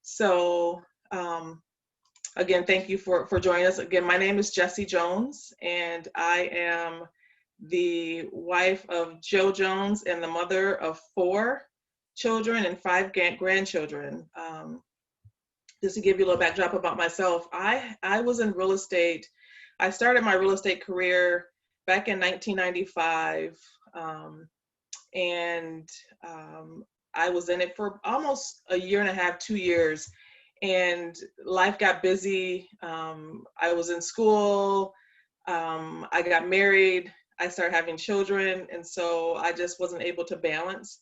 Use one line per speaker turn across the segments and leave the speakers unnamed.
So again, thank you for joining us. Again, my name is Jessie Jones, and I am the wife of Joe Jones and the mother of 4 children and 5 grandchildren. Just to give you a little backdrop about myself, I was in real estate. I started my real estate career back in 1995, and I was in it for almost a year and a half, 2 years, and life got busy. I was in school. I got married. I started having children, and so I just wasn't able to balance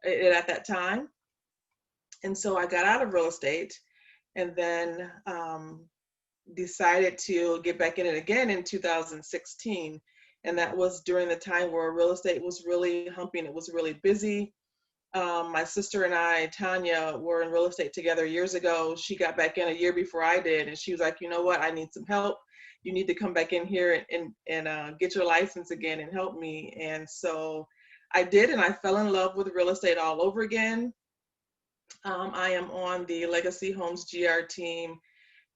it at that time. And so I got out of real estate, and then decided to get back in it again in 2016. And that was during the time where real estate was really humping. It was really busy. My sister and I, Tanya, were in real estate together years ago. She got back in a year before I did, and she was like, you know what, I need some help. You need to come back in here and get your license again and help me. And so I did, and I fell in love with real estate all over again. I am on the Legacy Homes GR team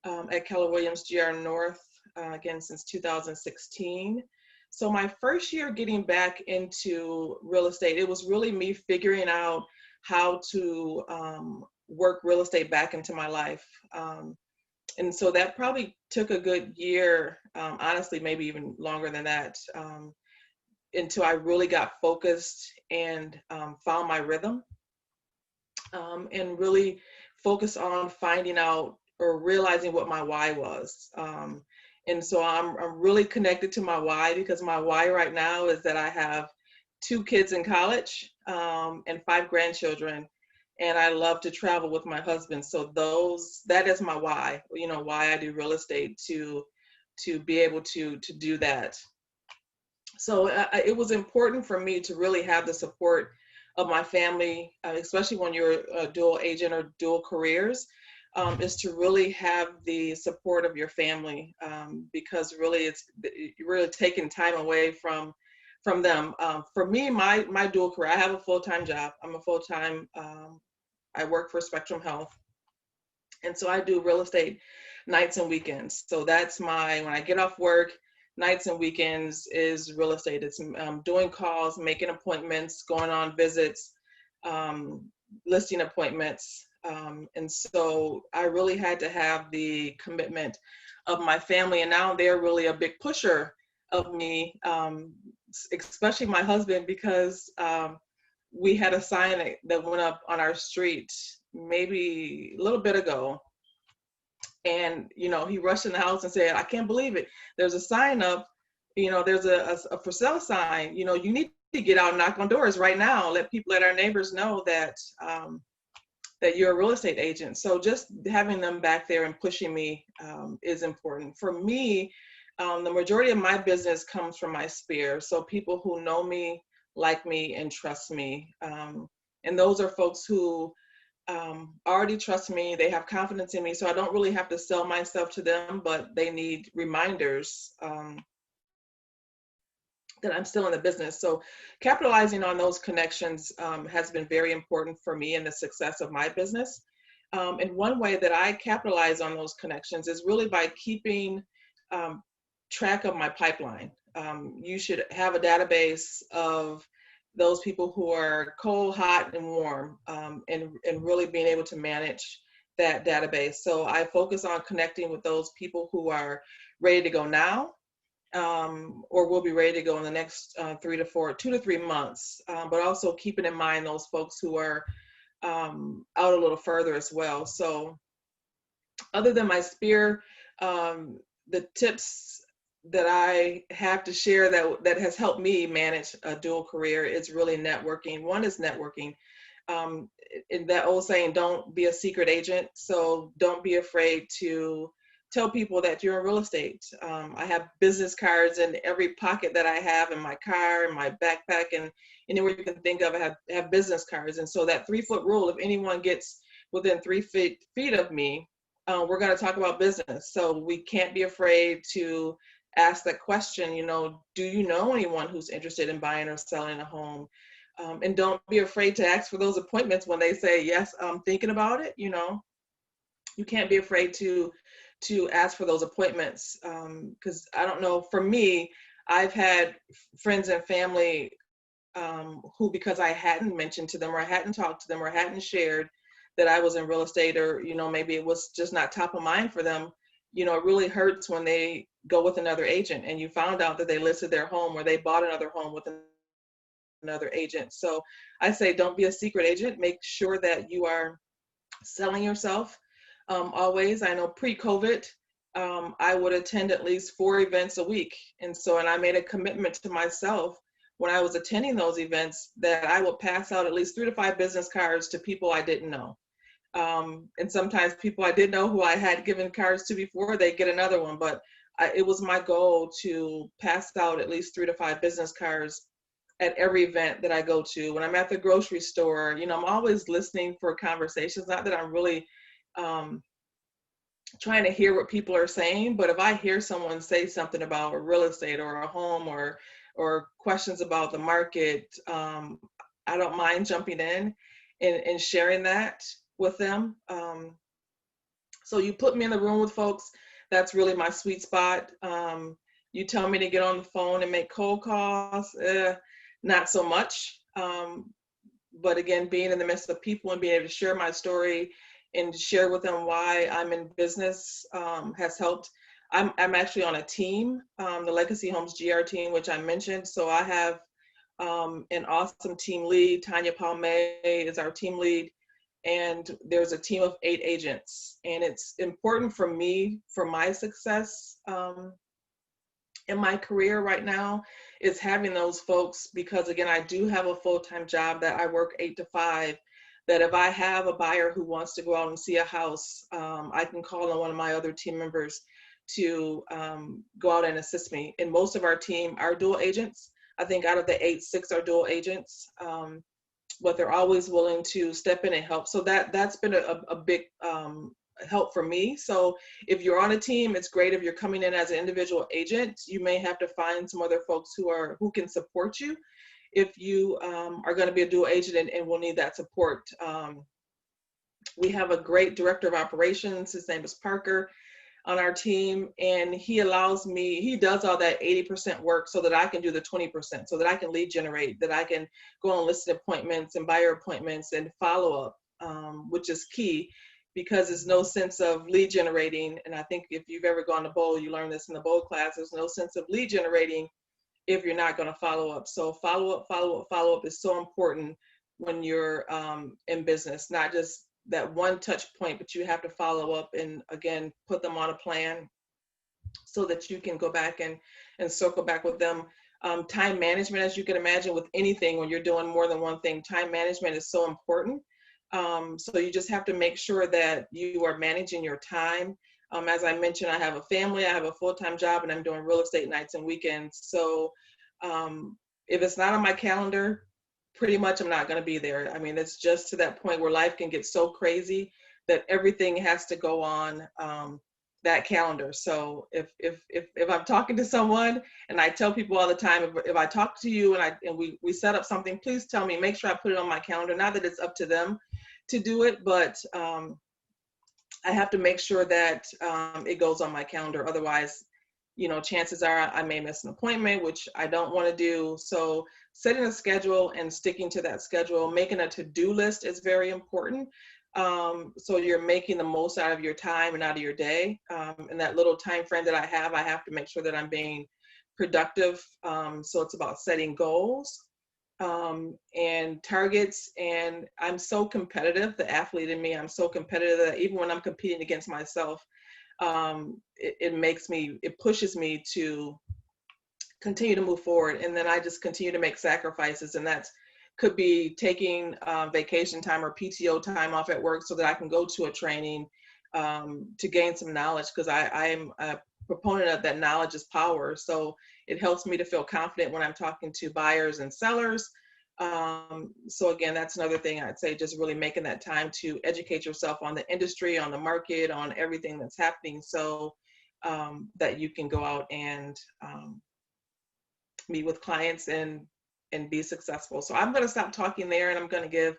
at Keller Williams GR North, again, since 2016. So my first year getting back into real estate, it was really me figuring out how to work real estate back into my life. And so that probably took a good year, honestly, maybe even longer than that, until I really got focused and found my rhythm, and really focused on finding out or realizing what my why was. And so I'm really connected to my why, because my why right now is that I have 2 kids in college, and 5 grandchildren, and I love to travel with my husband. So that is my why, why I do real estate, to be able to do that. So it was important for me to really have the support of my family, especially when you're a dual agent or dual careers, is to really have the support of your family, because really you're really taking time away from them. For me, my dual career, I have a full-time job. I'm a full-time, I work for Spectrum Health. And so I do real estate nights and weekends. So that's when I get off work, nights and weekends is real estate. It's doing calls, making appointments, going on visits, listing appointments. And so I really had to have the commitment of my family. And now they're really a big pusher of me, especially my husband, because we had a sign that went up on our street maybe a little bit ago. And, he rushed in the house and said, I can't believe it. There's a sign up, there's a for sale sign, you need to get out and knock on doors right now. Let our neighbors know that that you're a real estate agent. So just having them back there and pushing me is important. For me, the majority of my business comes from my sphere. So people who know me, like me, and trust me. And those are folks who already trust me. They have confidence in me. So I don't really have to sell myself to them, but they need reminders that I'm still in the business. So capitalizing on those connections has been very important for me in the success of my business. And one way that I capitalize on those connections is really by keeping track of my pipeline. You should have a database of those people who are cold, hot, and warm, and really being able to manage that database. So I focus on connecting with those people who are ready to go now, or will be ready to go in the next 2 to 3 months, but also keeping in mind those folks who are out a little further as well. So other than my sphere, the tips that I have to share that has helped me manage a dual career is really networking. One is networking. In that old saying, don't be a secret agent. So don't be afraid to tell people that you're in real estate. I have business cards in every pocket that I have in my car, in my backpack, and anywhere you can think of, I have business cards. And so that 3-foot rule, if anyone gets within 3 feet of me, we're going to talk about business. So we can't be afraid to ask that question, do you know anyone who's interested in buying or selling a home? And don't be afraid to ask for those appointments when they say, yes, I'm thinking about it, you can't be afraid to ask for those appointments. Because I don't know, for me, I've had friends and family who, because I hadn't mentioned to them or I hadn't talked to them or I hadn't shared that I was in real estate, or, you know, maybe it was just not top of mind for them, you know, it really hurts when they go with another agent and you found out that they listed their home or they bought another home with another agent. So I say, don't be a secret agent. Make sure that you are selling yourself. Always, I know pre-COVID, I would attend at least 4 events a week. And I made a commitment to myself when I was attending those events that I would pass out at least 3 to 5 business cards to people I didn't know. And sometimes people I did know who I had given cards to before, they get another one. But it was my goal to pass out at least 3 to 5 business cards at every event that I go to. When I'm at the grocery store, you know, I'm always listening for conversations. Not that I'm really trying to hear what people are saying, but if I hear someone say something about real estate or a home or questions about the market, I don't mind jumping in and sharing that with them. So you put me in the room with folks, that's really my sweet spot. You tell me to get on the phone and make cold calls, not so much. But again, being in the midst of people and being able to share my story and share with them why I'm in business has helped. I'm actually on a team, the Legacy Homes GR team, which I mentioned. So I have an awesome team lead. Tanya Palme is our team lead. And there's a team of 8 agents. And it's important for me, for my success in my career right now, is having those folks, because again, I do have a full-time job that I work 8 to 5, that if I have a buyer who wants to go out and see a house, I can call on one of my other team members to go out and assist me. And most of our team are dual agents. I think out of the 8, 6 are dual agents, but they're always willing to step in and help. So that's been a big help for me. So if you're on a team, it's great. If you're coming in as an individual agent, you may have to find some other folks who can support you if you are going to be a dual agent and will need that support. We have a great director of operations. His name is Parker on our team, and he does all that 80% work so that I can do the 20%, so that I can lead generate, that I can go on listed appointments and buyer appointments and follow up, which is key, because there's no sense of lead generating. And I think if you've ever gone to bowl, you learn this in the bowl class, there's no sense of lead generating if you're not going to follow up. So follow up is so important when you're in business, not just that one touch point, but you have to follow up and again, put them on a plan so that you can go back and circle back with them. Time management, as you can imagine with anything, when you're doing more than one thing, time management is so important. So you just have to make sure that you are managing your time. As I mentioned, I have a family, I have a full-time job, and I'm doing real estate nights and weekends. So if it's not on my calendar, pretty much I'm not going to be there. I mean, it's just to that point where life can get so crazy that everything has to go on that calendar. So if I'm talking to someone, and I tell people all the time, if I talk to you and we set up something, please tell me, make sure I put it on my calendar. Not that it's up to them to do it, but I have to make sure that it goes on my calendar. Otherwise, you know, chances are I may miss an appointment, which I don't want to do. So setting a schedule and sticking to that schedule, making a to-do list is very important. So you're making the most out of your time and out of your day. And that little time frame that I have to make sure that I'm being productive. So it's about setting goals and targets. And I'm so competitive, the athlete in me, I'm so competitive that even when I'm competing against myself, it pushes me to continue to move forward. And then I just continue to make sacrifices, and that could be taking vacation time or PTO time off at work so that I can go to a training to gain some knowledge, because I'm a proponent of that knowledge is power. So it helps me to feel confident when I'm talking to buyers and sellers. So again, that's another thing I'd say, just really making that time to educate yourself on the industry, on the market, on everything that's happening, so that you can go out and meet with clients and be successful. So I'm going to stop talking there, and I'm going to give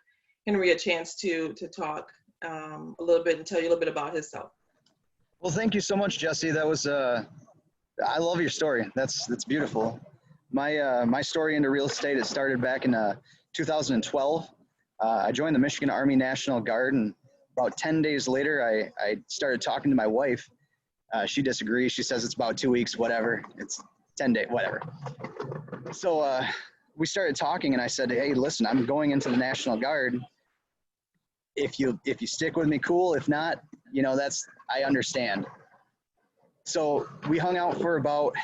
Henry a chance to talk. a little bit and tell you a little bit about himself.
Well, thank you so much, Jessie. That was I love your story. That's beautiful. My story into real estate, it started back in 2012. I joined the Michigan Army National Guard, and about 10 days later, I started talking to my wife. She disagrees. She says it's about 2 weeks, whatever. It's 10 days, whatever. So we started talking, and I said, hey, listen, I'm going into the National Guard. If you stick with me, cool. If not, you know, I understand. So we hung out for about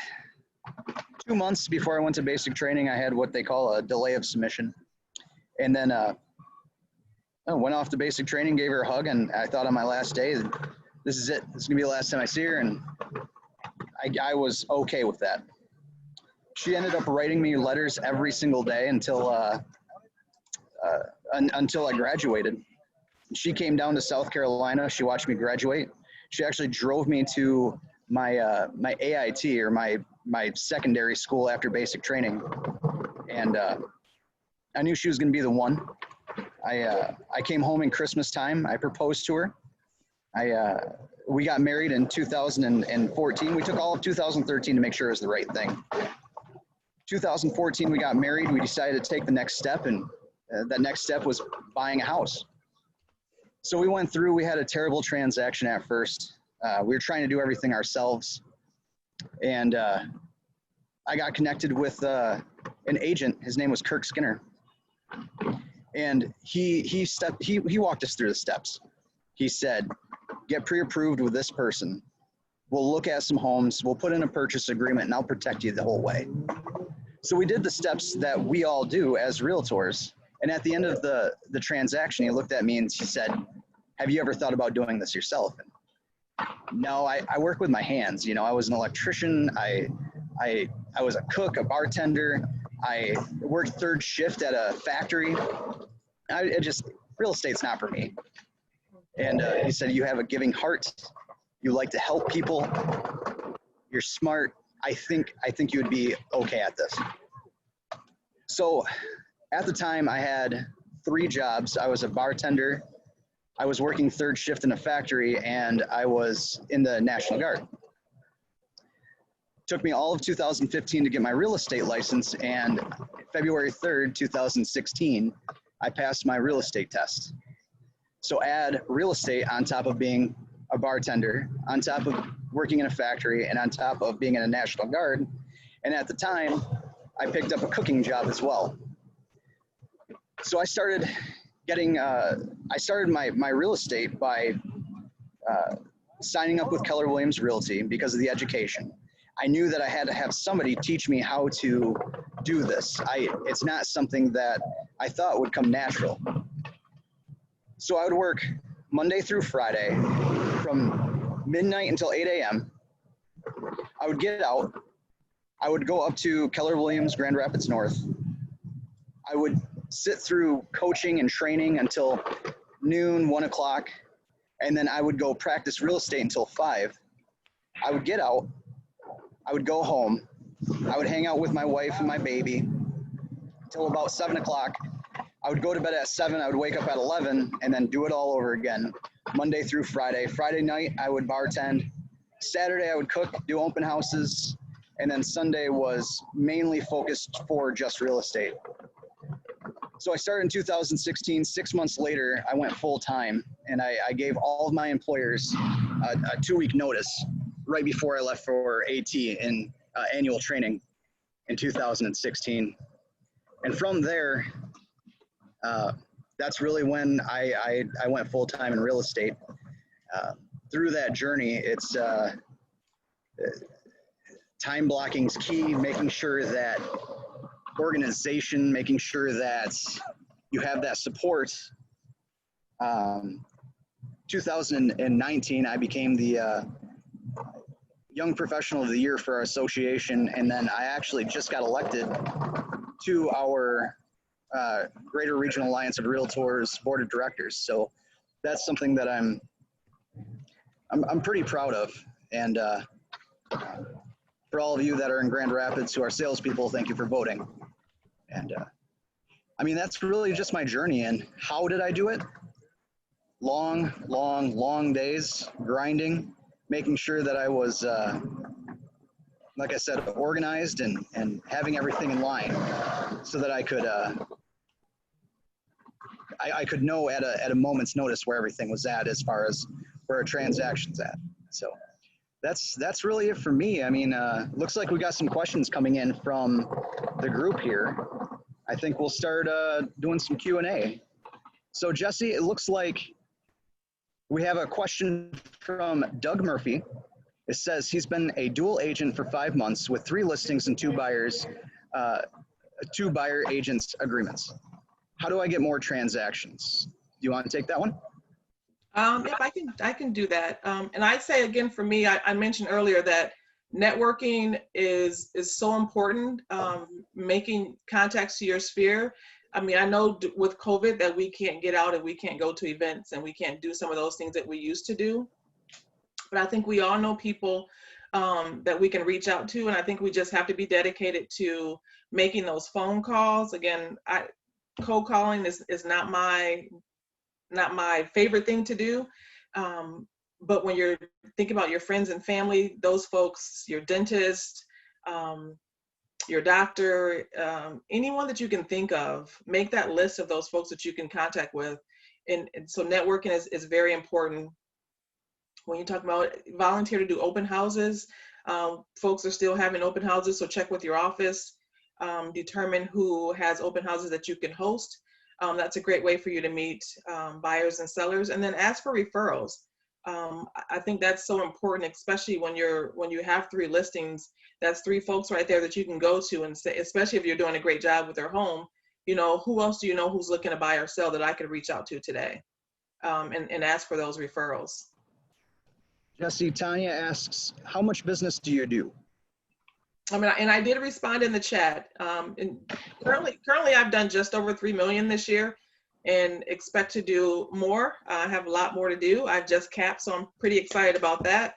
2 months before I went to basic training. I had what they call a delay of submission. And then I went off to basic training, gave her a hug, and I thought on my last day, this is it. This is going to be the last time I see her, and I was okay with that. She ended up writing me letters every single day until I graduated. She came down to South Carolina. She watched me graduate. She actually drove me to my AIT, or my secondary school after basic training, and I knew she was going to be the one. I came home in Christmas time. I proposed to her. We got married in 2014. We took all of 2013 to make sure it was the right thing. 2014, we got married. We decided to take the next step, and that next step was buying a house. So we went through. We had a terrible transaction at first. We were trying to do everything ourselves, and I got connected with an agent. His name was Kirk Skinner, and he walked us through the steps. He said, get pre-approved with this person. We'll look at some homes. We'll put in a purchase agreement, and I'll protect you the whole way. So we did the steps that we all do as realtors. And at the end of the transaction, he looked at me and he said, have you ever thought about doing this yourself? And no, I work with my hands. You know, I was an electrician. I was a cook, a bartender. I worked third shift at a factory. Real estate's not for me. And he said, you have a giving heart. You like to help people. You're smart. I think you would be okay at this. So at the time, I had 3 jobs. I was a bartender, I was working third shift in a factory, and I was in the National Guard. It took me all of 2015 to get my real estate license, and February 3rd, 2016, I passed my real estate test. So add real estate on top of being a bartender, on top of working in a factory, and on top of being in a National Guard. And at the time, I picked up a cooking job as well. So I started getting, I started my real estate by signing up with Keller Williams Realty because of the education. I knew that I had to have somebody teach me how to do this. It's not something that I thought would come natural. So I would work Monday through Friday from midnight until 8 a.m. I would get out. I would go up to Keller Williams, Grand Rapids North. I would sit through coaching and training until noon, 1 o'clock, and then I would go practice real estate until 5. I would get out. I would go home. I would hang out with my wife and my baby until about 7 o'clock. I would go to bed at 7. I would wake up at 11 and then do it all over again, Monday through Friday. Friday night, I would bartend. Saturday, I would cook, do open houses, and then Sunday was mainly focused for just real estate. So I started in 2016. 6 months later, I went full time, and I gave all of my employers a 2-week notice right before I left for AT in annual training in 2016. And from there, that's really when I went full time in real estate. Through that journey, it's time blocking is key, making sure that organization, making sure that you have that support. 2019, I became the Young Professional of the Year for our association, and then I actually just got elected to our Greater Regional Alliance of Realtors Board of Directors. So that's something that I'm pretty proud of. And for all of you that are in Grand Rapids who are salespeople, thank you for voting. And I mean, that's really just my journey. And how did I do it? long days grinding, making sure that I was, like I said, organized and having everything in line so that I could know at a moment's notice where everything was at as far as where a transaction's at. So that's really it for me. I mean, looks like we got some questions coming in from the group here. I think we'll start doing some Q&A. So Jessie, it looks like we have a question from Doug Murphy. It says he's been a dual agent for 5 months with 3 listings and 2 buyers, 2 buyer agents agreements. How do I get more transactions? Do you want to take that one?
Yep, I can do that. And I'd say again, for me, I mentioned earlier that networking is so important. Making contacts to your sphere. I mean, I know with COVID that we can't get out and we can't go to events and we can't do some of those things that we used to do. But I think we all know people that we can reach out to, and I think we just have to be dedicated to making those phone calls. Again, cold calling is not my favorite thing to do. But when you're thinking about your friends and family, those folks, your dentist, your doctor, anyone that you can think of, make that list of those folks that you can contact with. And so networking is very important. When you talk about volunteer to do open houses, folks are still having open houses, so check with your office, determine who has open houses that you can host. That's a great way for you to meet buyers and sellers, and then ask for referrals. I think that's so important, especially when you have 3 listings. That's 3 folks right there that you can go to and say, especially if you're doing a great job with their home, you know, who else do you know who's looking to buy or sell that I could reach out to today, and ask for those referrals.
Jessie, Tanya asks, how much business do you do?
I mean, and I did respond in the chat. And currently I've done just over 3 million this year and expect to do more. I have a lot more to do. I've just capped, so I'm pretty excited about that.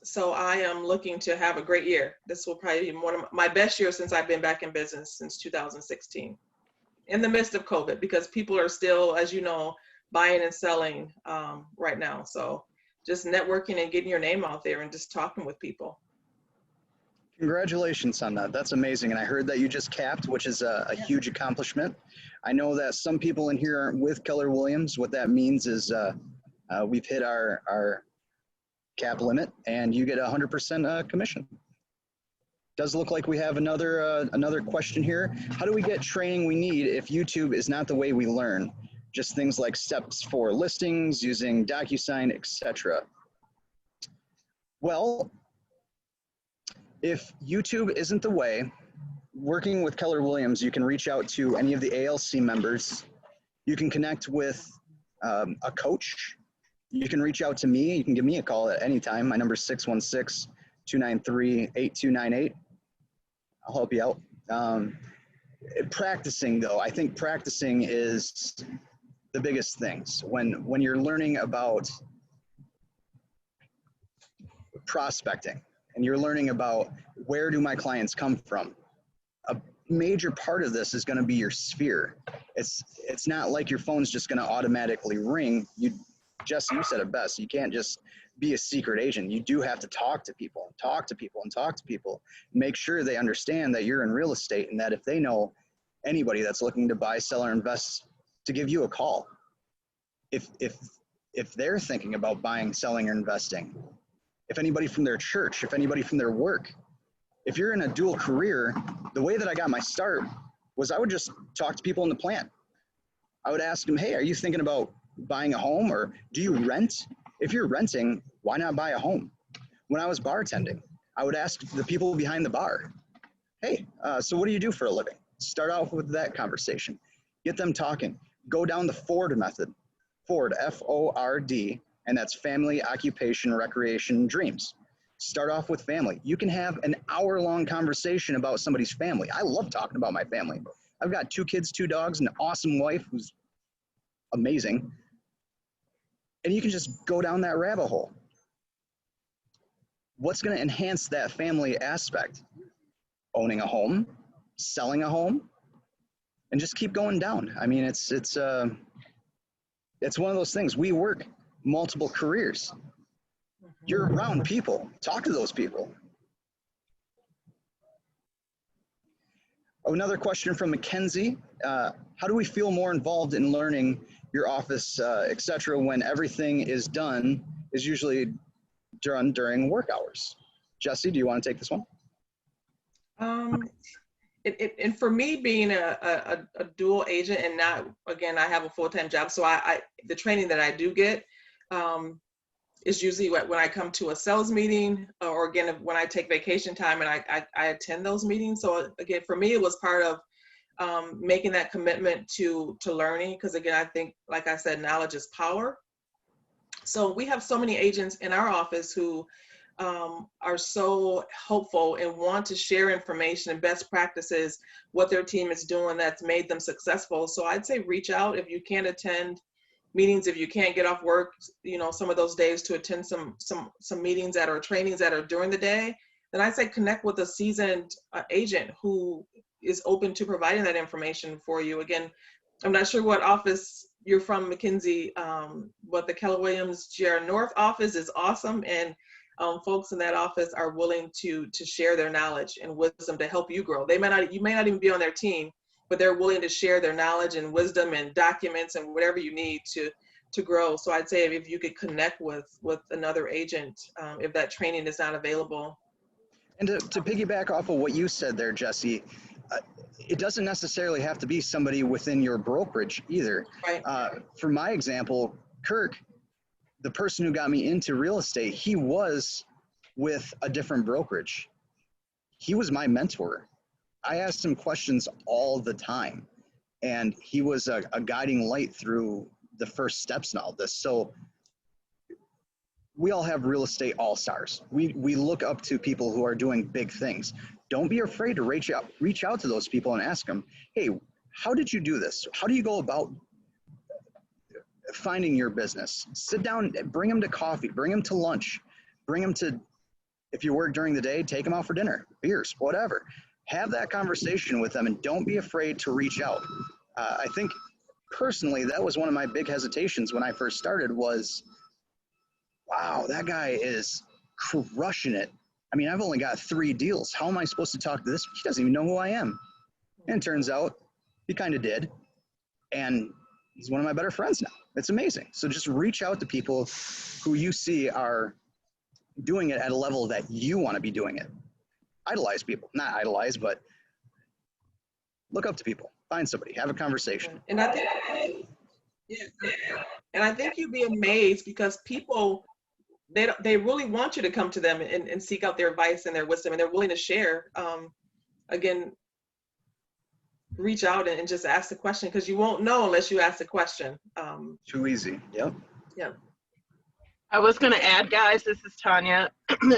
So I am looking to have a great year. This will probably be one of my best years since I've been back in business since 2016, in the midst of COVID, because people are still, as you know, buying and selling right now. So just networking and getting your name out there and just talking with people.
Congratulations on that. That's amazing. And I heard that you just capped, which is a huge accomplishment. I know that some people in here aren't with Keller Williams. What that means is we've hit our cap limit and you get 100% commission. Does look like we have another question here. How do we get training we need if YouTube is not the way we learn? Just things like steps for listings, using DocuSign, etc. Well, if YouTube isn't the way, working with Keller Williams, you can reach out to any of the ALC members. You can connect with a coach. You can reach out to me. You can give me a call at any time. My number is 616-293-8298. I'll help you out. Practicing, though, I think practicing is the biggest things. When you're learning about prospecting and you're learning about where do my clients come from, a major part of this is going to be your sphere. It's not like your phone's just going to automatically ring. Jesse, you said it best. You can't just be a secret agent. You do have to talk to people, make sure they understand that you're in real estate and that if they know anybody that's looking to buy, sell, or invest, to give you a call. If they're thinking about buying, selling, or investing, if anybody from their church, if anybody from their work, if you're in a dual career, the way that I got my start was I would just talk to people in the plant. I would ask them, hey, are you thinking about buying a home, or do you rent? If you're renting, why not buy a home? When I was bartending, I would ask the people behind the bar, hey, so what do you do for a living? Start off with that conversation. Get them talking. Go down the Ford method. Ford, F-O-R-D, and that's family, occupation, recreation, dreams. Start off with family. You can have an hour-long conversation about somebody's family. I love talking about my family. I've got 2 kids, 2 dogs, an awesome wife who's amazing. And you can just go down that rabbit hole. What's going to enhance that family aspect? Owning a home, selling a home, and just keep going down. I mean, it's It's one of those things. We work multiple careers. You're around people. Talk to those people. Another question from Mackenzie. How do we feel more involved in learning your office, et cetera, when everything is usually done during work hours? Jessie, do you want to take this one?
And for me, being a dual agent and not, again, I have a full-time job, so the training that I do get is usually when I come to a sales meeting, or again, when I take vacation time and I attend those meetings. So again, for me, it was part of making that commitment to learning, because again, I think, like I said, knowledge is power. So we have so many agents in our office who are so hopeful and want to share information and best practices, what their team is doing that's made them successful. So I'd say reach out if you can't attend meetings, if you can't get off work, some of those days to attend some meetings that are trainings that are during the day, then I'd say connect with a seasoned agent who is open to providing that information for you. Again, I'm not sure what office you're from, Mackenzie, but the Keller Williams GR North office is awesome, and folks in that office are willing to share their knowledge and wisdom to help you grow. You may not even be on their team, but they're willing to share their knowledge and wisdom and documents and whatever you need to grow. So I'd say if you could connect with another agent, if that training is not available.
And to piggyback off of what you said there, Jessie, it doesn't necessarily have to be somebody within your brokerage either.
Right.
For my example, Kirk, the person who got me into real estate, he was with a different brokerage. He was my mentor. I asked him questions all the time, and he was a guiding light through the first steps in all this. So we all have real estate all-stars. We look up to people who are doing big things. Don't be afraid to reach out to those people and ask them, hey, how did you do this? How do you go about finding your business? Sit down, bring them to coffee, bring them to lunch, bring them to, if you work during the day, take them out for dinner, beers, whatever. Have that conversation with them, and don't be afraid to reach out. I think personally, that was one of my big hesitations when I first started was, wow, that guy is crushing it. I mean, I've only got 3 deals. How am I supposed to talk to this? He doesn't even know who I am. And it turns out he kind of did. And he's one of my better friends now. It's amazing. So just reach out to people who you see are doing it at a level that you want to be doing it. Idolize people. Not idolize, but look up to people. Find somebody. Have a conversation.
And I think you'd be amazed, because people, they really want you to come to them and seek out their advice and their wisdom, and they're willing to share. Again, reach out and just ask the question, because you won't know unless you ask the question.
Too easy. Yep.
Yeah.
I was going to add, guys, this is Tanya,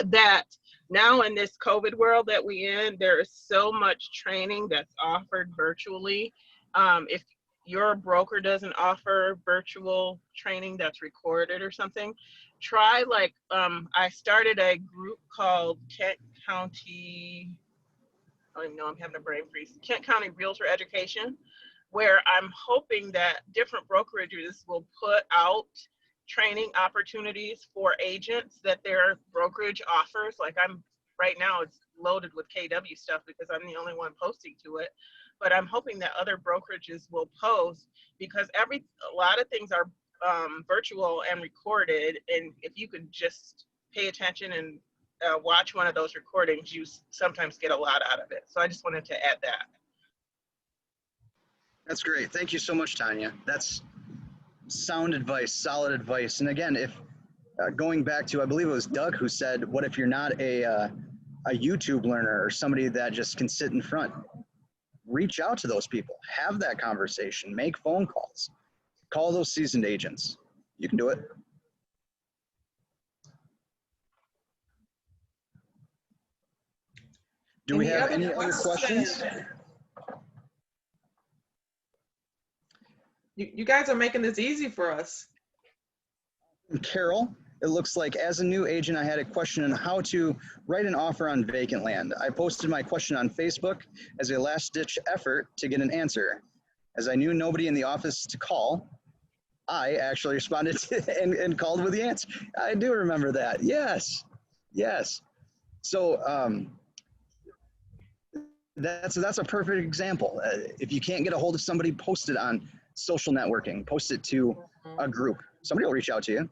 that now in this COVID world that we in, there is so much training that's offered virtually. If your broker doesn't offer virtual training that's recorded or something, try I started a group called Kent County, I don't even know, I'm having a brain freeze, Kent County Realtor Education, where I'm hoping that different brokerages will put out training opportunities for agents that their brokerage offers. Like right now it's loaded with KW stuff because I'm the only one posting to it, but I'm hoping that other brokerages will post, because a lot of things are virtual and recorded, and if you could just pay attention and watch one of those recordings, you sometimes get a lot out of it. So I just wanted to add that.
That's great. Thank you so much, Tanya. That's sound advice, solid advice. And again, if going back to, I believe it was Doug who said, what if you're not a YouTube learner or somebody that just can sit in front? Reach out to those people, have that conversation, make phone calls, call those seasoned agents. You can do it. Do we have any other questions?
You guys are making this easy for us.
Carol, it looks like as a new agent, I had a question on how to write an offer on vacant land. I posted my question on Facebook as a last-ditch effort to get an answer. As I knew nobody in the office to call, I actually responded and called with the answer. I do remember that. Yes. Yes. So that's a perfect example. If you can't get a hold of somebody, post it on social networking, post it to a group. Somebody will reach out to you.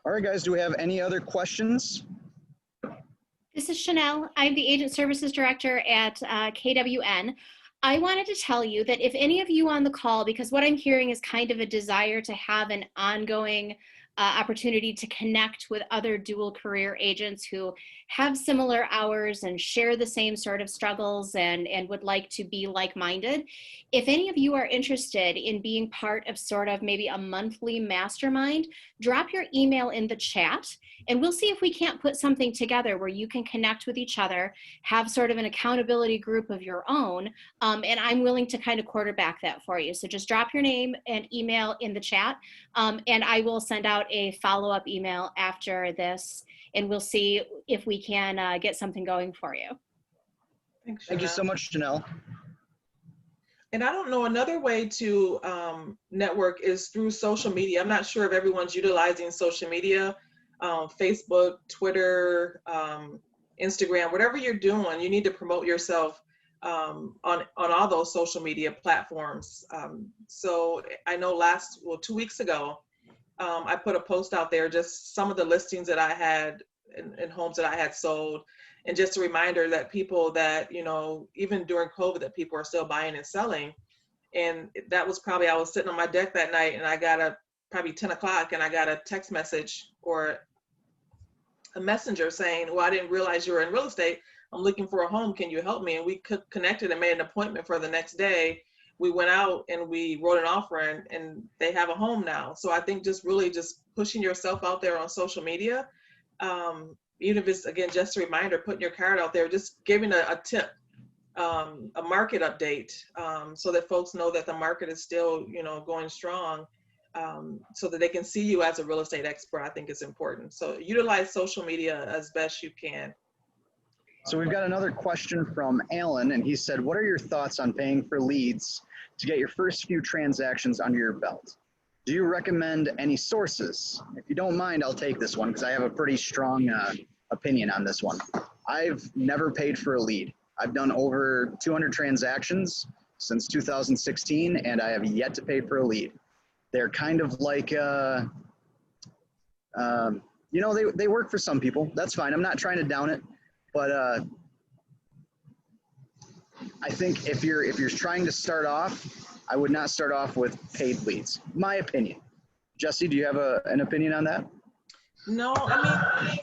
All right, guys, do we have any other questions?
This is Chanel. I'm the Agent Services Director at KWN. I wanted to tell you that if any of you on the call, because what I'm hearing is kind of a desire to have an ongoing opportunity to connect with other dual career agents who have similar hours and share the same sort of struggles and would like to be like-minded. If any of you are interested in being part of sort of maybe a monthly mastermind, drop your email in the chat and we'll see if we can't put something together where you can connect with each other, have sort of an accountability group of your own, and I'm willing to kind of quarterback that for you. So just drop your name and email in the chat, and I will send out a follow-up email after this, and we'll see if we can get something going for you.
Thanks,
Thank you so much, Janelle.
And I don't know, another way to network is through social media. I'm not sure if everyone's utilizing social media, Facebook, Twitter, Instagram, whatever you're doing, you need to promote yourself on all those social media platforms. So I know 2 weeks ago, I put a post out there, just some of the listings that I had in homes that I had sold. And just a reminder that people that, you know, even during COVID, that people are still buying and selling. And that was probably, I was sitting on my deck that night and I got probably 10 o'clock and I got a text message or a messenger saying, well, I didn't realize you were in real estate. I'm looking for a home. Can you help me? And we connected and made an appointment for the next day. We went out and we wrote an offer and they have a home now. So I think just really just pushing yourself out there on social media, even if it's, again, just a reminder, putting your card out there, just giving a tip, a market update, so that folks know that the market is still, you know, going strong, so that they can see you as a real estate expert, I think is important. So utilize social media as best you can.
So we've got another question from Alan, and he said, what are your thoughts on paying for leads to get your first few transactions under your belt? Do you recommend any sources? If you don't mind, I'll take this one because I have a pretty strong opinion on this one. I've never paid for a lead. I've done over 200 transactions since 2016, and I have yet to pay for a lead. They're kind of like, you know, they work for some people. That's fine. I'm not trying to down it, but I think if you're trying to start off, I would not start off with paid leads. My opinion. Jesse, do you have an opinion on that?
No, I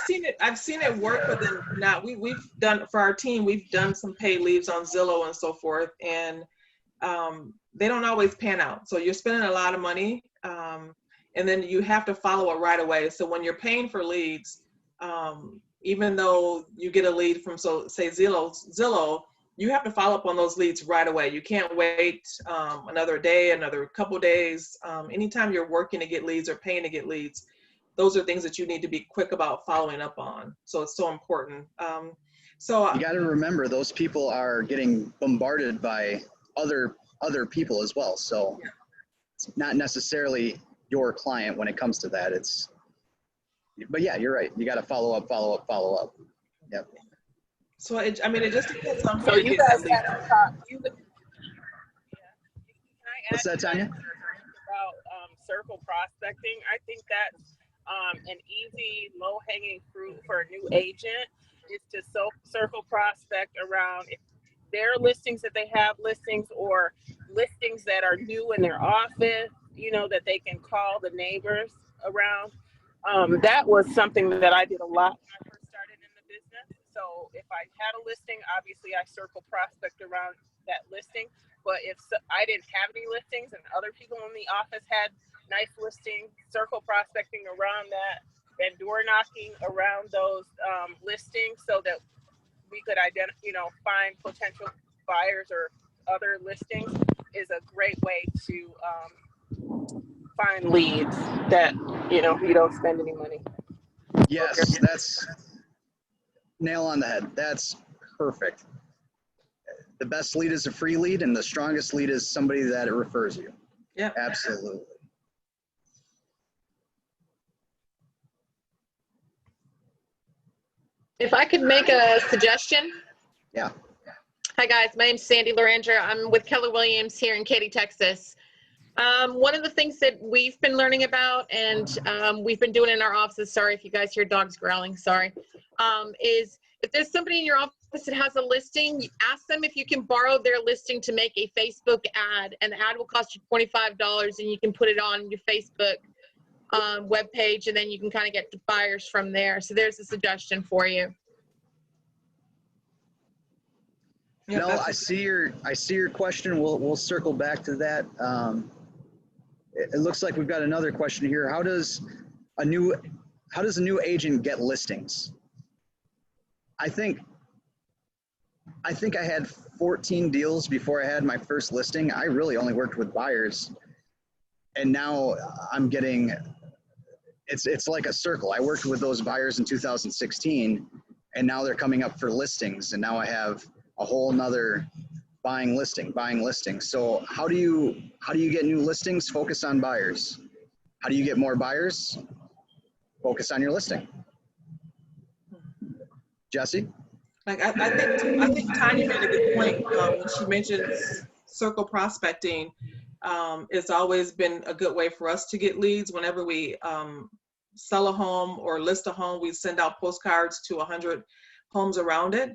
mean, I've seen it work, but then not. We've done, for our team, we've done some paid leads on Zillow and so forth, and they don't always pan out. So you're spending a lot of money, and then you have to follow it right away. So when you're paying for leads, even though you get a lead from, so say Zillow, you have to follow up on those leads right away. You can't wait another day, another couple days. Anytime you're working to get leads or paying to get leads, those are things that you need to be quick about following up on. So it's so important. So
you got to remember, those people are getting bombarded by other people as well. So yeah, it's not necessarily your client when it comes to that. But yeah, you're right. You got to follow up. Yep.
So it just depends on.
So you guys had to talk.
What's that, Tanya?
About circle prospecting. I think that's an easy, low-hanging fruit for a new agent is to circle prospect around if their listings, that they have listings or listings that are new in their office, you know, that they can call the neighbors around. That was something that I did a lot when I first started in the business. So if I had a listing, obviously I circle prospect around that listing. But if I didn't have any listings and other people in the office had nice listings, circle prospecting around that and door knocking around those listings so that we could find potential buyers or other listings is a great way to find leads that, you don't spend any money.
Yes, that's nail on the head. That's perfect. the best lead is a free lead, and the strongest lead is somebody that refers you.
Yeah.
Absolutely.
If I could make a suggestion.
Yeah.
Hi guys, my name's Sandy Loranger. I'm with Keller Williams here in Katy, Texas. One of the things that we've been learning about, and we've been doing in our offices, sorry if you guys hear dogs growling, sorry, is if there's somebody in your office that has a listing, ask them if you can borrow their listing to make a Facebook ad, and the ad will cost you $25, and you can put it on your Facebook webpage, and then you can kind of get the buyers from there. So there's a suggestion for you.
Yeah,
No, I see your question. We'll circle back to that. It looks like we've got another question here. How does a new agent get listings? I think I had 14 deals before I had my first listing. I really only worked with buyers, and now I'm getting, it's like a circle. I worked with those buyers in 2016, and now they're coming up for listings, and now I have a whole nother buying listing. So how do you get new listings? Focus on buyers. How do you get more buyers? Focus on your listing. Jessie?
Like I think Tanya made a good point when she mentioned circle prospecting. It's always been a good way for us to get leads. Whenever we sell a home or list a home, we send out postcards to 100 homes around it.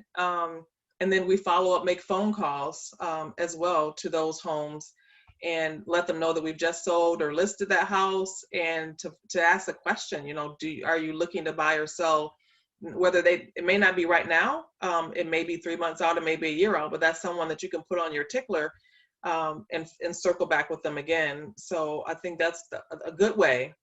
And then we follow up, make phone calls as well to those homes and let them know that we've just sold or listed that house, and to ask the question, you know, are you looking to buy or sell? Whether it may not be right now, it may be 3 months out, it may be a year out, but that's someone that you can put on your tickler and circle back with them again. So I think that's a good way,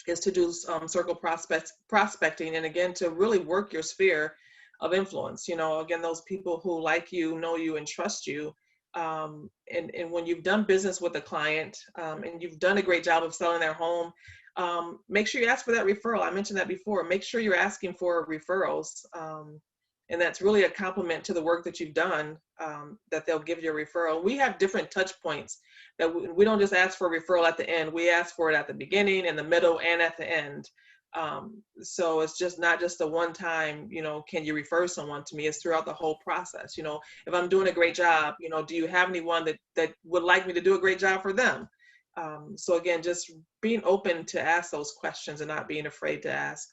is to do circle prospecting, and again, to really work your sphere of influence. You know, again, those people who like you, know you, and trust you. And when you've done business with a client and you've done a great job of selling their home, make sure you ask for that referral. I mentioned that before. Make sure you're asking for referrals. And that's really a compliment to the work that you've done, that they'll give you a referral. We have different touch points that we don't just ask for a referral at the end. We ask for it at the beginning, in the middle, and at the end. So it's just not just a one time, you know, can you refer someone to me? It's throughout the whole process. You know, if I'm doing a great job, you know, do you have anyone that would like me to do a great job for them? So again, just being open to ask those questions and not being afraid to ask.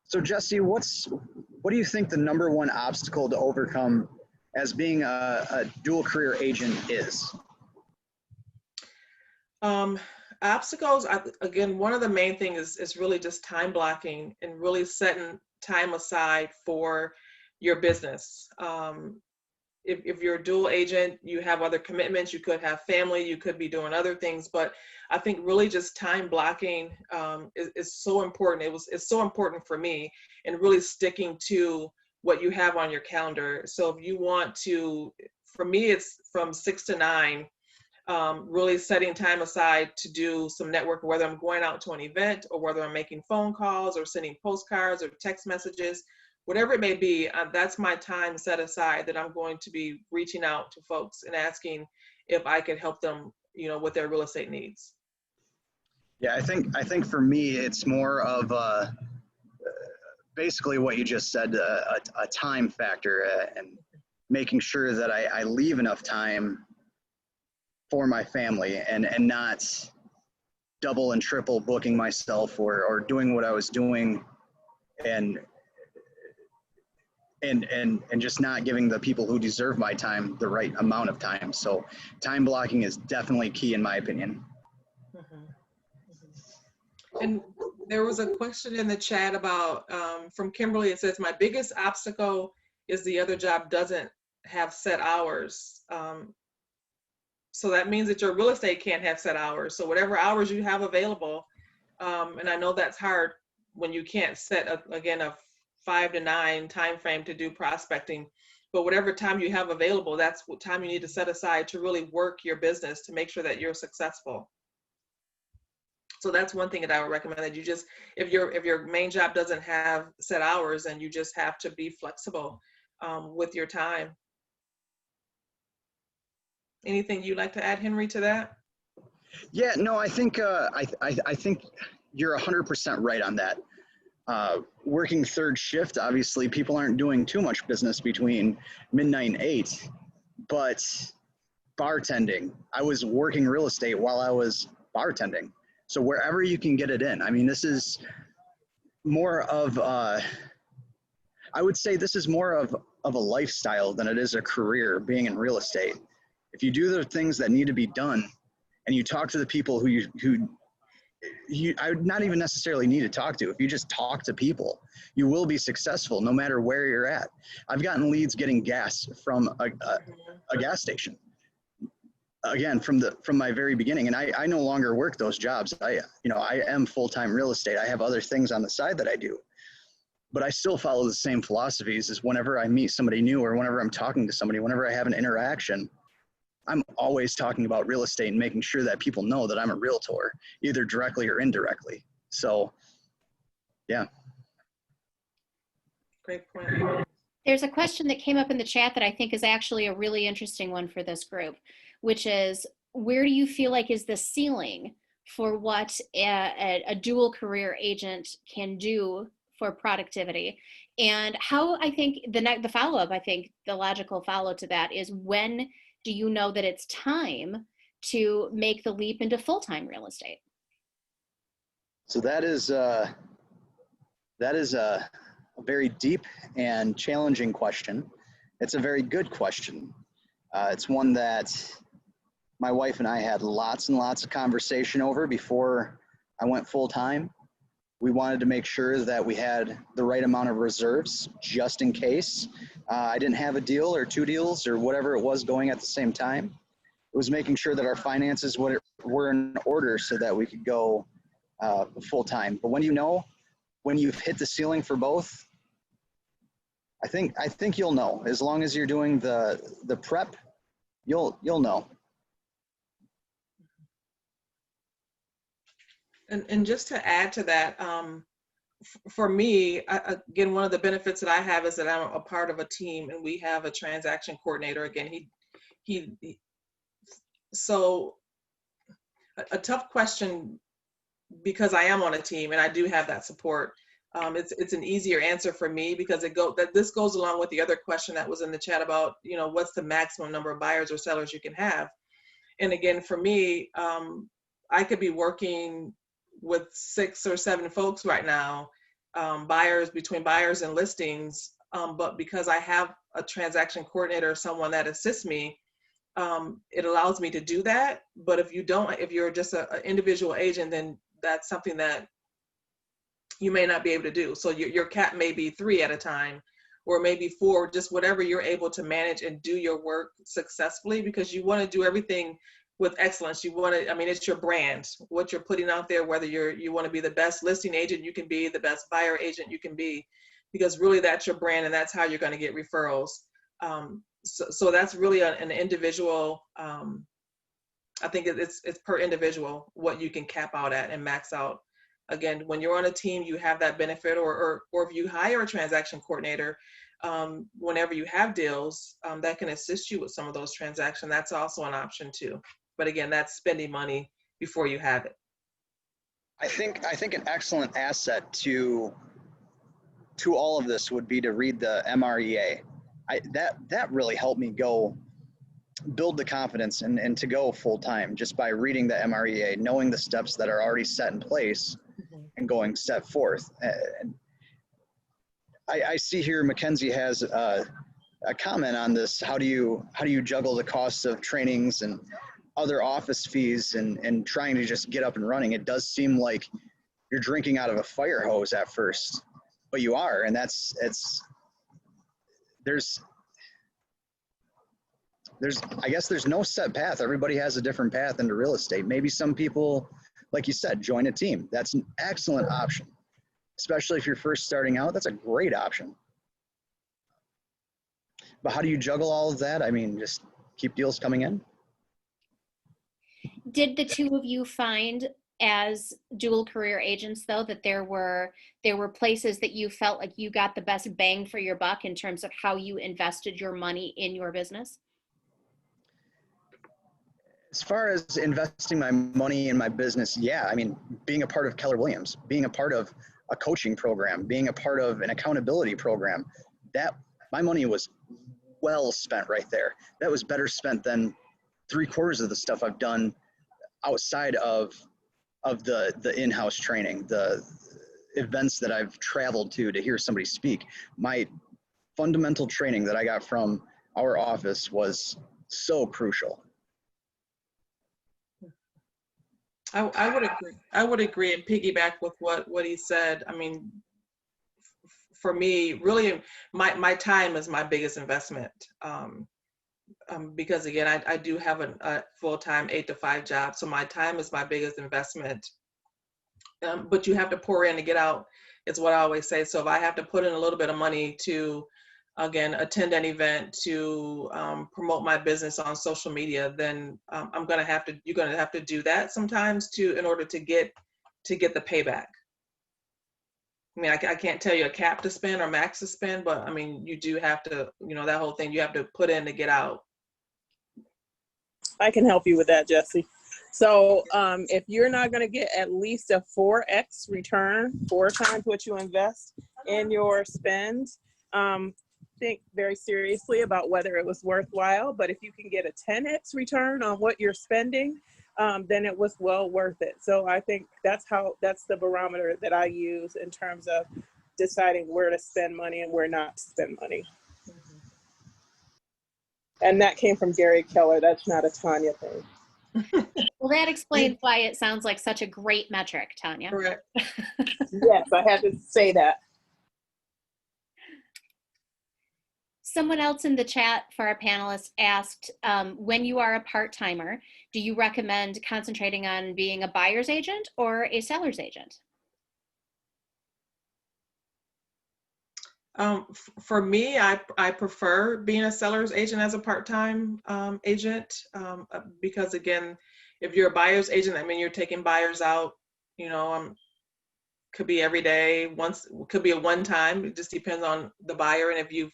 So Jessie, what do you think the number one obstacle to overcome as being a dual career agent is?
Obstacles, again, one of the main things is really just time blocking and really setting time aside for your business. If you're a dual agent, you have other commitments, you could have family, you could be doing other things, but I think really just time blocking is so important. It's so important for me, and really sticking to what you have on your calendar. So if you want to, for me, it's from 6 to 9, really setting time aside to do some networking, whether I'm going out to an event or whether I'm making phone calls or sending postcards or text messages. Whatever it may be, that's my time set aside that I'm going to be reaching out to folks and asking if I could help them, you know, with their real estate needs.
Yeah, I think for me, it's more of basically what you just said, a time factor, and making sure that I leave enough time for my family, and not double and triple booking myself or doing what I was doing and just not giving the people who deserve my time the right amount of time. So time blocking is definitely key in my opinion.
Mm-hmm. And there was a question in the chat about, from Kimberly, it says, my biggest obstacle is the other job doesn't have set hours. So that means that your real estate can't have set hours. So whatever hours you have available, and I know that's hard when you can't set, a 5 to 9 time frame to do prospecting, but whatever time you have available, that's what time you need to set aside to really work your business to make sure that you're successful. So that's one thing that I would recommend, that you just, if your main job doesn't have set hours, and you just have to be flexible with your time. Anything you'd like to add, Henry, to that?
Yeah, no, I think I think you're 100% right on that. Working third shift, obviously, people aren't doing too much business between midnight and 8, but bartending, I was working real estate while I was bartending. So wherever you can get it in. I mean, this is more of, I would say this is more of a lifestyle than it is a career, being in real estate. If you do the things that need to be done and you talk to the people who I would not even necessarily need to talk to. If you just talk to people, you will be successful no matter where you're at. I've gotten leads getting gas from a gas station. Again, from my very beginning, and I no longer work those jobs. I am full-time real estate. I have other things on the side that I do, but I still follow the same philosophies as whenever I meet somebody new or whenever I'm talking to somebody, whenever I have an interaction. I'm always talking about real estate and making sure that people know that I'm a realtor, either directly or indirectly. So, yeah.
Great point.
There's a question that came up in the chat that I think is actually a really interesting one for this group, which is, where do you feel like is the ceiling for what a dual career agent can do for productivity? And how, I think the follow-up, I think the logical follow to that is, when do you know that it's time to make the leap into full-time real estate?
So that is a very deep and challenging question. It's a very good question. It's one that my wife and I had lots and lots of conversation over before I went full-time. We wanted to make sure that we had the right amount of reserves just in case I didn't have a deal or two deals or whatever it was going at the same time. It was making sure that our finances were in order so that we could go full-time. But when you've hit the ceiling for both, I think you'll know. As long as you're doing the prep, you'll know.
And just to add to that, for me, again, one of the benefits that I have is that I'm a part of a team, and we have a transaction coordinator. Again, so a tough question, because I am on a team and I do have that support. It's an easier answer for me, because this goes along with the other question that was in the chat about, what's the maximum number of buyers or sellers you can have. And again, for me, I could be working with 6 or 7 folks right now, between buyers and listings. But because I have a transaction coordinator or someone that assists me, it allows me to do that. But if you're just an individual agent, then that's something that you may not be able to do. So your cap may be 3 at a time, or maybe 4, just whatever you're able to manage and do your work successfully, because you want to do everything with excellence. It's your brand, what you're putting out there, whether you want to be the best listing agent you can be, the best buyer agent you can be, because really that's your brand and that's how you're going to get referrals. So that's really an individual, I think it's per individual what you can cap out at and max out. Again, when you're on a team, you have that benefit, or if you hire a transaction coordinator, whenever you have deals, that can assist you with some of those transactions. That's also an option too. But again, that's spending money before you have it.
I think an excellent asset to all of this would be to read the MREA. That really helped me go build the confidence and to go full time, just by reading the MREA, knowing the steps that are already set in place and going step forth. And I see here Mackenzie has a comment on this. How do you juggle the costs of trainings and other office fees and trying to just get up and running? It does seem like you're drinking out of a fire hose at first, but you are, and I guess there's no set path. Everybody has a different path into real estate. Maybe some people, like you said, join a team. That's an excellent option, especially if you're first starting out. That's a great option. But how do you juggle all of that? I mean, just keep deals coming in.
Did the two of you find as dual career agents, though, that there were places that you felt like you got the best bang for your buck in terms of how you invested your money in your business?
As far as investing my money in my business, yeah, I mean, being a part of Keller Williams, being a part of a coaching program, being a part of an accountability program, that my money was well spent right there. That was better spent than 3/4 of the stuff I've done outside of the in-house training, the events that I've traveled to hear somebody speak. My fundamental training that I got from our office was so crucial.
I would agree. I would agree and piggyback with what he said. I mean, for me, really, my time is my biggest investment. Because again, I do have a full-time 8 to 5 job, so my time is my biggest investment. But you have to pour in to get out, is what I always say. So if I have to put in a little bit of money to, again, attend an event, to promote my business on social media, then you're gonna have to do that sometimes in order to get the payback. I mean, I can't tell you a cap to spend or max to spend, but I mean, you do have to, that whole thing, you have to put in to get out.
I can help you with that, Jessie. So if you're not going to get at least a 4x return, 4 times what you invest in your spend, think very seriously about whether it was worthwhile. But if you can get a 10x return on what you're spending, then it was well worth it. So I think that's the barometer that I use in terms of deciding where to spend money and where not to spend money. And that came from Gary Keller. That's not a Tanya thing.
Well, that explains why it sounds like such a great metric, Tanya.
Correct.
Yes, I had to say that.
Someone else in the chat for our panelists asked, when you are a part-timer, do you recommend concentrating on being a buyer's agent or a seller's agent?
For me, I prefer being a seller's agent as a part-time agent, because again, if you're a buyer's agent, I mean, you're taking buyers out, could be every day, could be a one time. It just depends on the buyer, and if you've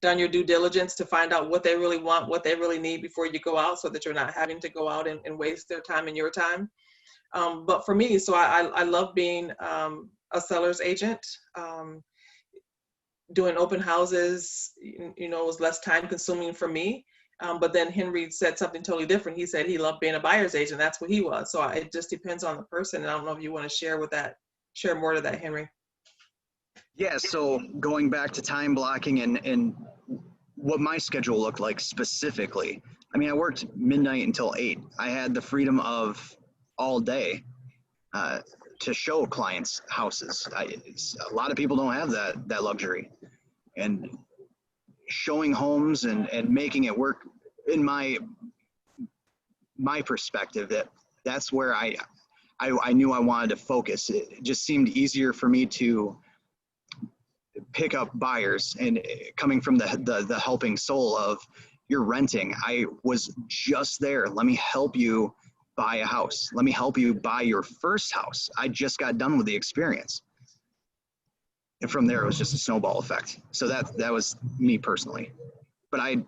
done your due diligence to find out what they really want, what they really need before you go out, so that you're not having to go out and waste their time and your time. But for me, so I love being a seller's agent. Doing open houses, was less time consuming for me. But then Henry said something totally different. He said he loved being a buyer's agent. That's what he was. So it just depends on the person. And I don't know if you want to share more to that, Henry.
Yeah, so going back to time blocking and what my schedule looked like specifically, I mean, I worked midnight until 8. I had the freedom of all day to show clients houses. A lot of people don't have that luxury. And showing homes and making it work, in my perspective, that's where I knew I wanted to focus. It just seemed easier for me to pick up buyers, and coming from the helping soul of, you're renting, I was just there. Let me help you buy a house. Let me help you buy your first house. I just got done with the experience. And from there, it was just a snowball effect. So that was me personally. But I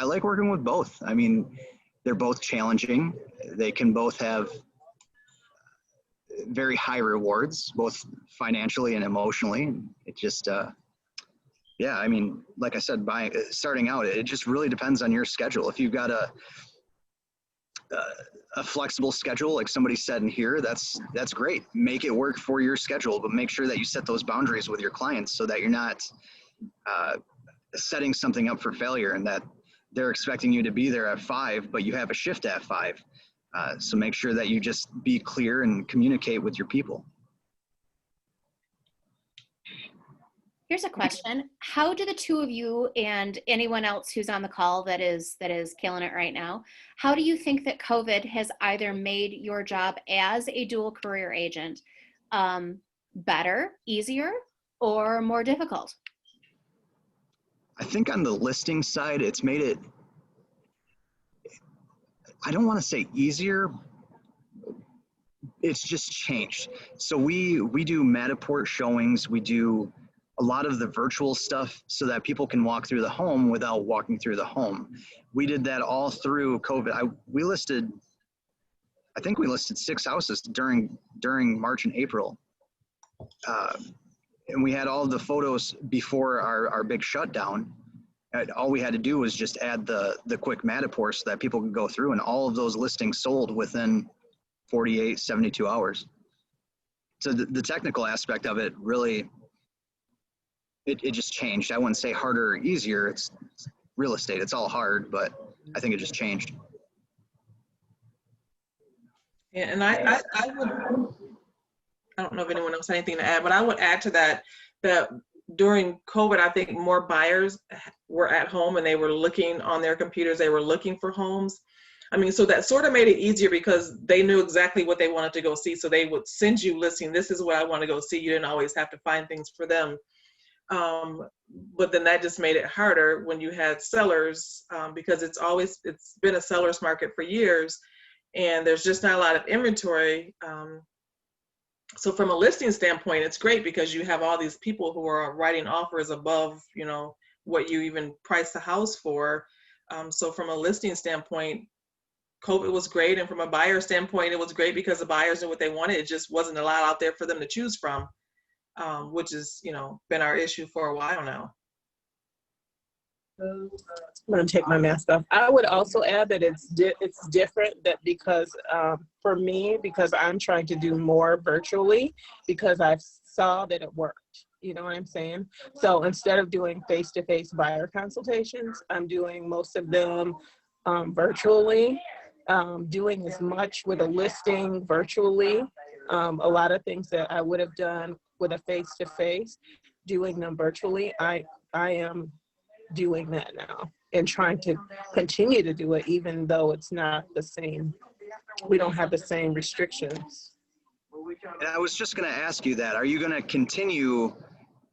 like working with both. I mean, they're both challenging. They can both have very high rewards, both financially and emotionally. It just, yeah, I mean, like I said, starting out, it just really depends on your schedule. If you've got a flexible schedule, like somebody said in here, that's great. Make it work for your schedule, but make sure that you set those boundaries with your clients so that you're not setting something up for failure, and that they're expecting you to be there at 5, but you have a shift at 5. So make sure that you just be clear and communicate with your people.
Here's a question. How do the two of you and anyone else who's on the call that is killing it right now, how do you think that COVID has either made your job as a dual career agent better, easier, or more difficult?
I think on the listing side, it's made it, I don't want to say easier, it's just changed. So we do Matterport showings. We do a lot of the virtual stuff so that people can walk through the home without walking through the home. We did that all through COVID. I think we listed 6 houses during March and April. And we had all the photos before our big shutdown. And all we had to do was just add the quick Matterport so that people could go through, and all of those listings sold within 48, 72 hours. So the technical aspect of it really, it just changed. I wouldn't say harder or easier. It's real estate. It's all hard, but I think it just changed.
Yeah, and I don't know if anyone else has anything to add, but I would add to that during COVID, I think more buyers were at home and they were looking on their computers. They were looking for homes. I mean, so that sort of made it easier because they knew exactly what they wanted to go see. So they would send you listing. This is what I want to go see. You didn't always have to find things for them. But then that just made it harder when you had sellers, because it's been a seller's market for years, and there's just not a lot of inventory. So from a listing standpoint, it's great because you have all these people who are writing offers above, what you even price the house for. So from a listing standpoint, COVID was great. And from a buyer standpoint, it was great because the buyers knew what they wanted. It just wasn't a lot out there for them to choose from, which has, been our issue for a while now.
I'm going to take my mask off. I would also add that it's different that because for me, because I'm trying to do more virtually, because I saw that it worked. You know what I'm saying? So instead of doing face-to-face buyer consultations, I'm doing most of them virtually, doing as much with a listing virtually. A lot of things that I would have done with a face-to-face, doing them virtually. I am doing that now and trying to continue to do it, even though it's not the same. We don't have the same restrictions.
And I was just going to ask you that. Are you going to continue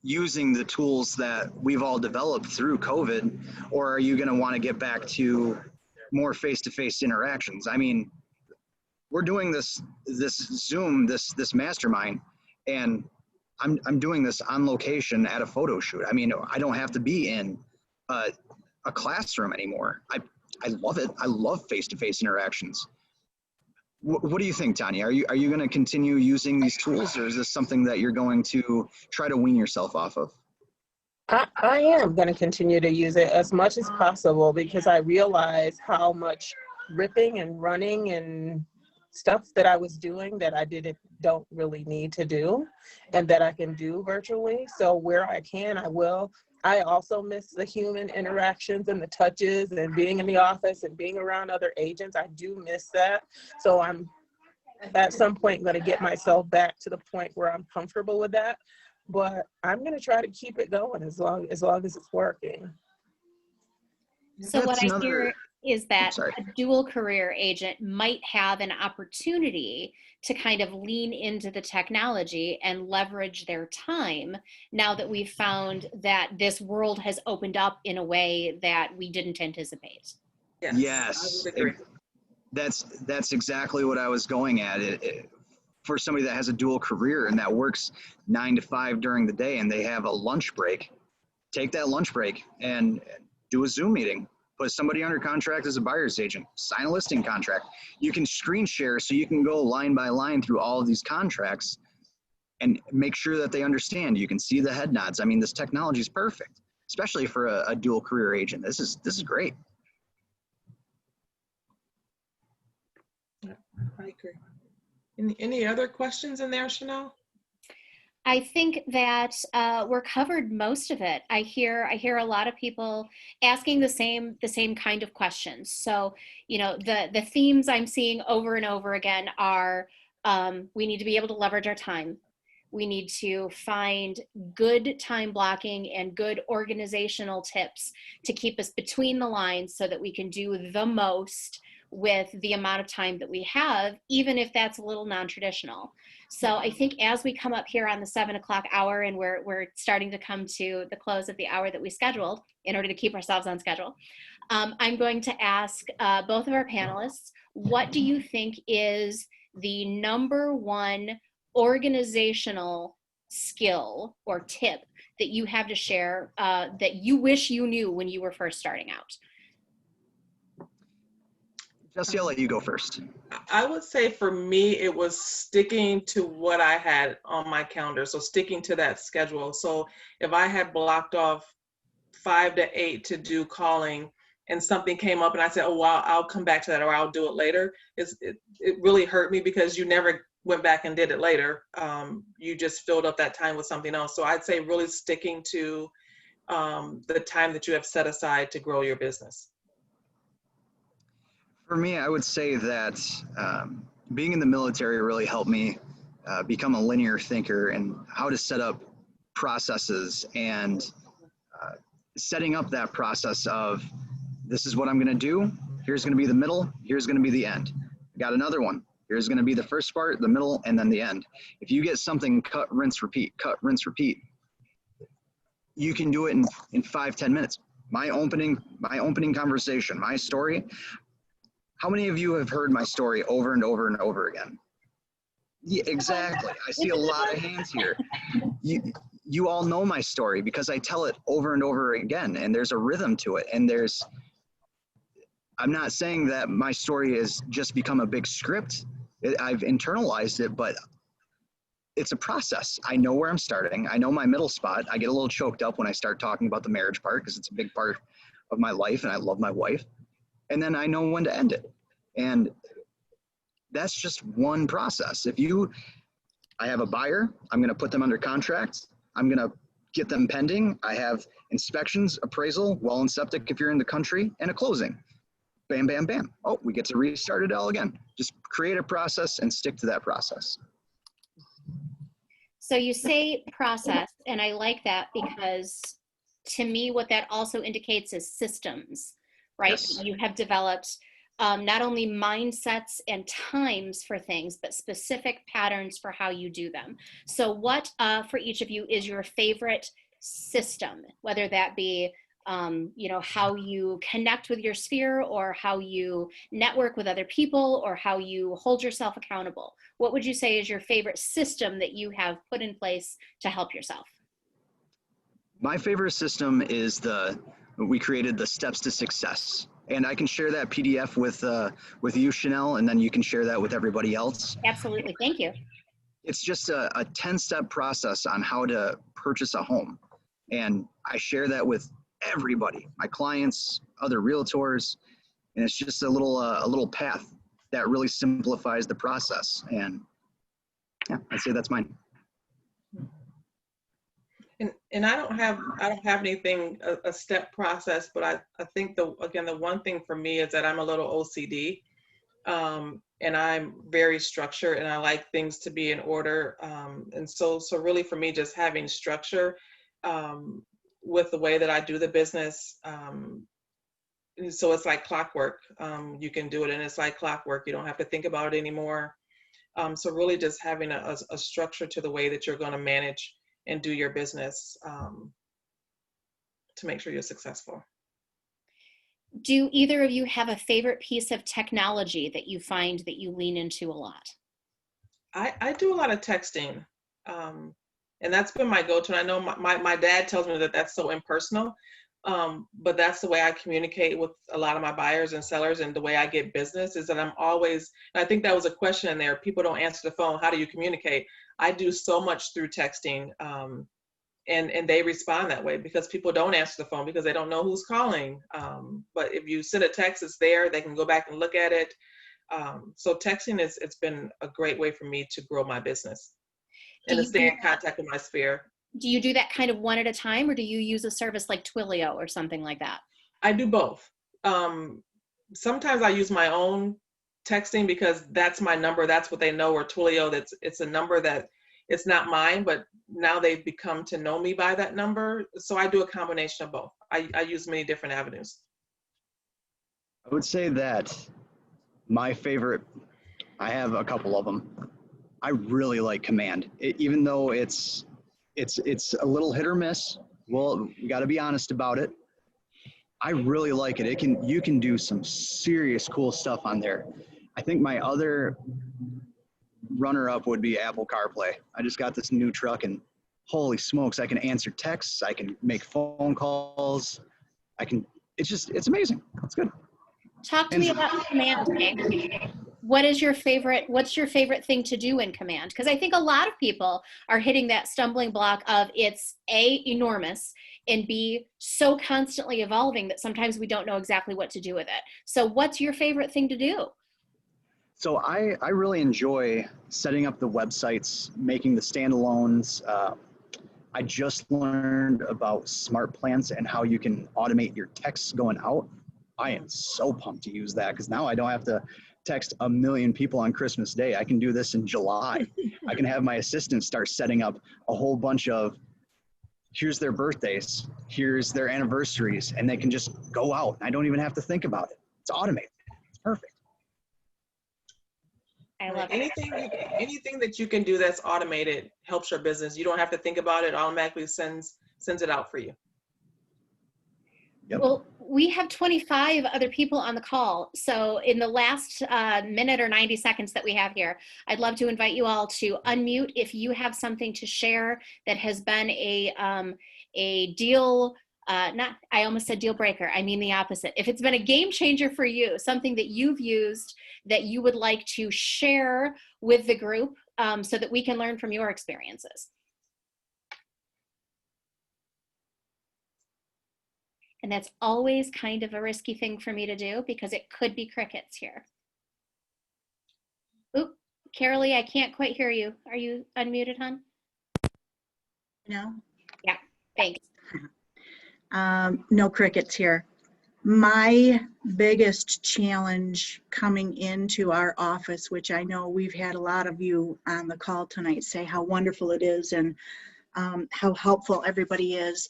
using the tools that we've all developed through COVID, or are you going to want to get back to more face-to-face interactions? I mean, we're doing this Zoom, this mastermind, and I'm doing this on location at a photo shoot. I mean, I don't have to be in a classroom anymore. I love it. I love face-to-face interactions. What do you think, Tanya? Are you going to continue using these tools, or is this something that you're going to try to wean yourself off of?
I am going to continue to use it as much as possible because I realize how much ripping and running and stuff that I was doing that I don't really need to do, and that I can do virtually. So where I can, I will. I also miss the human interactions and the touches and being in the office and being around other agents. I do miss that. So I'm at some point going to get myself back to the point where I'm comfortable with that. But I'm going to try to keep it going as long as it's working.
So what I hear is that a dual career agent might have an opportunity to kind of lean into the technology and leverage their time now that we've found that this world has opened up in a way that we didn't anticipate.
Yes. That's exactly what I was going at. For somebody that has a dual career and that works 9 to 5 during the day and they have a lunch break, take that lunch break and do a Zoom meeting. Put somebody under contract as a buyer's agent, sign a listing contract. You can screen share so you can go line by line through all of these contracts and make sure that they understand. You can see the head nods. I mean, this technology is perfect, especially for a dual career agent. This is great.
I agree. Any other questions in there, Chanel?
I think that we're covered most of it. I hear a lot of people asking the same kind of questions. So, the themes I'm seeing over and over again are we need to be able to leverage our time. We need to find good time blocking and good organizational tips to keep us between the lines so that we can do the most with the amount of time that we have, even if that's a little non-traditional. So I think as we come up here on the 7 o'clock hour and we're starting to come to the close of the hour that we scheduled in order to keep ourselves on schedule, I'm going to ask both of our panelists, what do you think is the number one organizational skill or tip that you have to share that you wish you knew when you were first starting out?
Jessie, I'll let you go first.
I would say for me, it was sticking to what I had on my calendar. So sticking to that schedule. So if I had blocked off 5 to 8 to do calling and something came up and I said, oh, well, I'll come back to that or I'll do it later, it really hurt me because you never went back and did it later. You just filled up that time with something else. So I'd say really sticking to the time that you have set aside to grow your business.
For me, I would say that being in the military really helped me become a linear thinker and how to set up processes and setting up that process of this is what I'm going to do. Here's going to be the middle. Here's going to be the end. I got another one. Here's going to be the first part, the middle, and then the end. If you get something cut, rinse, repeat, you can do it in 5-10 minutes. My opening conversation, my story. How many of you have heard my story over and over and over again? Yeah, exactly. I see a lot of hands here. You all know my story because I tell it over and over again, and there's a rhythm to it. And I'm not saying that my story has just become a big script. I've internalized it, but it's a process. I know where I'm starting. I know my middle spot. I get a little choked up when I start talking about the marriage part because it's a big part of my life and I love my wife. And then I know when to end it. And that's just one process. I have a buyer, I'm going to put them under contract. I'm going to get them pending. I have inspections, appraisal, well and septic if you're in the country, and a closing. Bam, bam, bam. Oh, we get to restart it all again. Just create a process and stick to that process.
So you say process, and I like that because to me, what that also indicates is systems, right?
Yes.
You have developed not only mindsets and times for things, but specific patterns for how you do them. So what for each of you is your favorite system, whether that be how you connect with your sphere or how you network with other people or how you hold yourself accountable? What would you say is your favorite system that you have put in place to help yourself?
My favorite system is we created the steps to success. And I can share that PDF with you, Chanel, and then you can share that with everybody else.
Absolutely, thank you.
It's just a 10-step process on how to purchase a home. And I share that with everybody, my clients, other realtors, and it's just a little path that really simplifies the process. And yeah, I'd say that's mine.
And I don't have anything, a step process, but I think the one thing for me is that I'm a little OCD, and I'm very structured and I like things to be in order. And so really for me, just having structure with the way that I do the business. So it's like clockwork. You can do it and it's like clockwork. You don't have to think about it anymore. So really just having a structure to the way that you're going to manage and do your business to make sure you're successful.
Do either of you have a favorite piece of technology that you find that you lean into a lot?
I do a lot of texting, and that's been my go-to. And I know my dad tells me that that's so impersonal, but that's the way I communicate with a lot of my buyers and sellers, and the way I get business is that I'm always, and I think that was a question in there, people don't answer the phone, how do you communicate? I do so much through texting, and they respond that way because people don't answer the phone because they don't know who's calling. But if you send a text, it's there, they can go back and look at it. So texting it's been a great way for me to grow my business and to stay in contact with my sphere.
Do you do that kind of one at a time, or do you use a service like Twilio or something like that?
I do both. Sometimes I use my own texting because that's my number. That's what they know, or Twilio, it's a number that it's not mine, but now they've become to know me by that number. So I do a combination of both. I use many different avenues.
I would say that my favorite, I have a couple of them. I really like Command, even though it's a little hit or miss. Well, we got to be honest about it. I really like it. You can do some serious cool stuff on there. I think my other runner-up would be Apple CarPlay. I just got this new truck, and holy smokes, I can answer texts, I can make phone calls, it's amazing. It's good.
Talk to me about Command, Hank. What's your favorite thing to do in Command? Because I think a lot of people are hitting that stumbling block of it's A, enormous, and B, so constantly evolving that sometimes we don't know exactly what to do with it. So what's your favorite thing to do?
So I really enjoy setting up the websites, making the standalones. I just learned about smart plans and how you can automate your texts going out. I am so pumped to use that because now I don't have to text 1 million people on Christmas Day. I can do this in July. I can have my assistant start setting up a whole bunch of, here's their birthdays, here's their anniversaries, and they can just go out. I don't even have to think about it. It's automated. It's perfect.
I love it.
Anything that you can do that's automated helps your business. You don't have to think about it. Automatically sends it out for you.
Yep.
Well, we have 25 other people on the call. So in the last minute or 90 seconds that we have here, I'd love to invite you all to unmute if you have something to share that has been a deal, I almost said deal breaker. I mean the opposite. If it's been a game changer for you, something that you've used that you would like to share with the group so that we can learn from your experiences. And that's always kind of a risky thing for me to do because it could be crickets here. Oop, Carolee, I can't quite hear you. Are you unmuted, hon?
No.
Yeah, thanks.
No crickets here. My biggest challenge coming into our office, which I know we've had a lot of you on the call tonight say how wonderful it is and how helpful everybody is.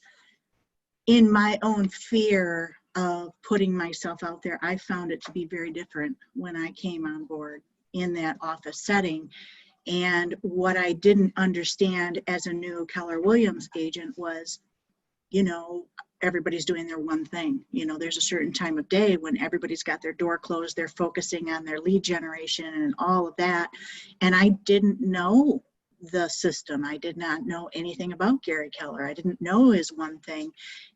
In my own fear of putting myself out there, I found it to be very different when I came on board in that office setting. And what I didn't understand as a new Keller Williams agent was, you know, everybody's doing their one thing. You know, there's a certain time of day when everybody's got their door closed, they're focusing on their lead generation and all of that. And I didn't know the system. I did not know anything about Gary Keller. I didn't know his one thing.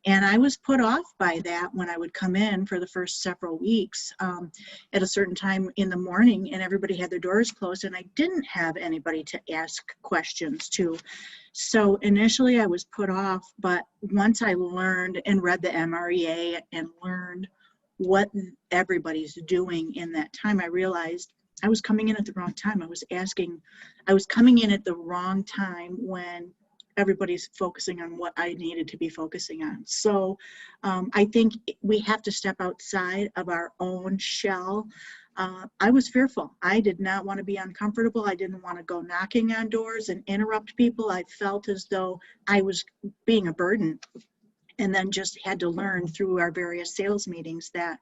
And I was put off by that when I would come in for the first several weeks at a certain time in the morning and everybody had their doors closed and I didn't have anybody to ask questions to. So initially I was put off, but once I learned and read the MREA and learned what everybody's doing in that time, I realized I was coming in at the wrong time. I was coming in at the wrong time when everybody's focusing on what I needed to be focusing on. So I think we have to step outside of our own shell. I was fearful. I did not want to be uncomfortable. I didn't want to go knocking on doors and interrupt people. I felt as though I was being a burden, and then just had to learn through our various sales meetings that,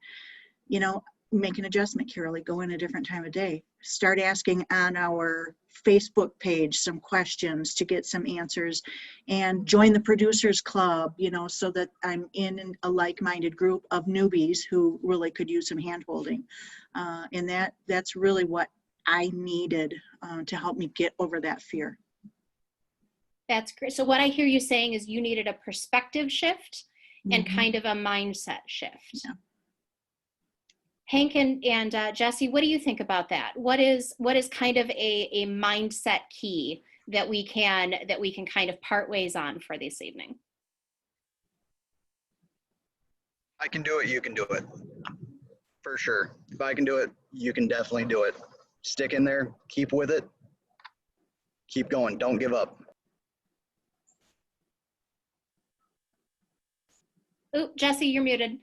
you know, make an adjustment, Carolee, go in a different time of day. Start asking on our Facebook page some questions to get some answers, and join the producers club, you know, so that I'm in a like-minded group of newbies who really could use some hand-holding. And that's really what I needed to help me get over that fear.
That's great. So what I hear you saying is you needed a perspective shift and kind of a mindset shift.
Yeah.
Hank and Jessie, what do you think about that? What is kind of a mindset key that we can kind of part ways on for this evening?
I can do it, you can do it. For sure. If I can do it, you can definitely do it. Stick in there, keep with it, keep going, don't give up.
Oh, Jessie, you're muted.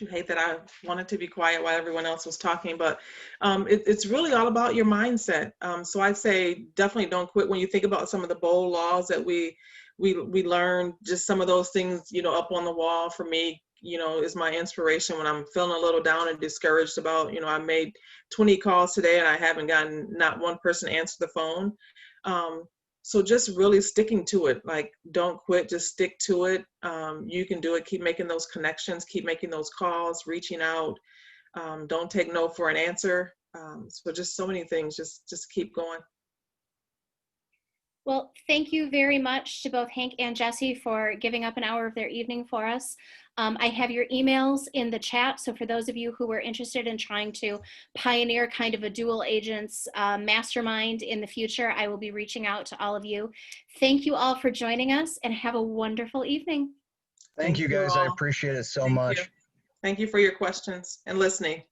I hate that I wanted to be quiet while everyone else was talking, but it's really all about your mindset. So I'd say definitely don't quit. When you think about some of the bold laws that we learned, just some of those things, you know, up on the wall for me, you know, is my inspiration when I'm feeling a little down and discouraged about, you know, I made 20 calls today and I haven't gotten not one person answer the phone. So just really sticking to it, like don't quit, just stick to it. You can do it. Keep making those connections, keep making those calls, reaching out. Don't take no for an answer. So just so many things, just keep going.
Well, thank you very much to both Hank and Jessie for giving up an hour of their evening for us. I have your emails in the chat, so for those of you who are interested in trying to pioneer kind of a dual agents mastermind in the future, I will be reaching out to all of you. Thank you all for joining us, and have a wonderful evening.
Thank you guys.
all.
I appreciate it so
Thank
much.
you. Thank you for your questions and listening.